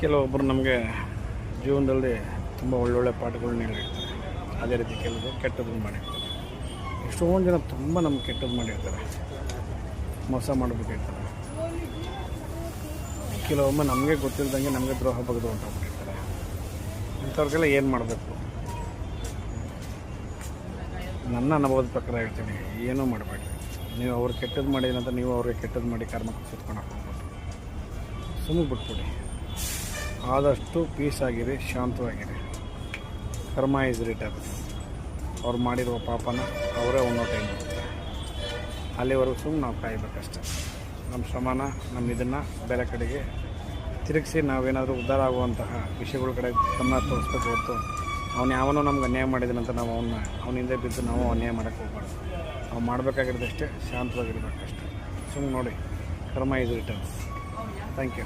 ಕೆಲವೊಬ್ಬರು ನಮಗೆ ಜೀವನದಲ್ಲಿ ತುಂಬ ಒಳ್ಳೊಳ್ಳೆ ಪಾಠಗಳನ್ನ ಹೇಳಿರ್ತಾರೆ. ಅದೇ ರೀತಿ ಕೆಲವರು ಕೆಟ್ಟದ್ದು ಮಾಡಿರ್ತಾರೆ. ಎಷ್ಟೊಂದು ಜನ ತುಂಬ ನಮ್ಗೆ ಕೆಟ್ಟದ್ದು ಮಾಡಿರ್ತಾರೆ, ಮೋಸ ಮಾಡಿಬಿಟ್ಟಿರ್ತಾರೆ. ಕೆಲವೊಮ್ಮೆ ನಮಗೆ ಗೊತ್ತಿಲ್ಲದಂಗೆ ನಮಗೆ ದ್ರೋಹ ಬಗೆದು ಹೊಂಟೋಗ್ಬಿಟ್ಟಿರ್ತಾರೆ. ಇಂಥವ್ರಿಗೆಲ್ಲ ಏನು ಮಾಡಬೇಕು? ನನ್ನ ಅನುಭವದ ಪ್ರಕಾರ ಹೇಳ್ತೀನಿ, ಏನೂ ಮಾಡಬೇಡಿ. ನೀವು ಅವ್ರು ಕೆಟ್ಟದ್ದು ಮಾಡಿಲ್ಲ ಅಂತ ನೀವು ಅವ್ರಿಗೆ ಕೆಟ್ಟದ್ದು ಮಾಡಿ ಕರ್ಮಕ್ಕೆ ಸುತ್ಕೊಂಡು ಹಾಕ್ಕೊಂಡು ಸುಮ್ಮನೆ ಬಿಟ್ಬಿಡಿ. ಆದಷ್ಟು ಪೀಸ್ ಆಗಿರಿ, ಶಾಂತವಾಗಿರಿ. ಕರ್ಮ ಈಸ್ ರಿಟರ್ನ್. ಅವ್ರು ಮಾಡಿರುವ ಪಾಪನ ಅವರೇ ಒಂದು ಟೈಮ್ ಮಾಡ್ತಾರೆ. ಅಲ್ಲಿವರೆಗೂ ಸುಮ್ಮನೆ ನಾವು ಕಾಯಬೇಕಷ್ಟೆ. ನಮ್ಮ ಶ್ರಮನ ನಮ್ಮ ಇದನ್ನು ಬೇರೆ ಕಡೆಗೆ ತಿರುಗಿಸಿ ನಾವೇನಾದರೂ ಉದ್ಧಾರ ಆಗುವಂತಹ ವಿಷಯಗಳ ಕಡೆ ಗಮನ ತೋರಿಸ್ಬೇಕು ಹೊರತು ಅವ್ನು ಯಾವನೋ ನಮ್ಗೆ ಅನ್ಯಾಯ ಮಾಡಿದನಂತ ನಾವು ಅವನಿಂದ ಬಿದ್ದು ನಾವು ಅನ್ಯಾಯ ಮಾಡೋಕ್ಕೆ ಹೋಗ್ಬಾರ್ದು. ನಾವು ಮಾಡಬೇಕಾಗಿರೋದಷ್ಟೇ ಶಾಂತವಾಗಿರ್ಬೇಕಷ್ಟೆ. ಸುಮ್ಮನೆ ನೋಡಿ, ಕರ್ಮ ಈಸ್ ರಿಟರ್ನ್. Thank you.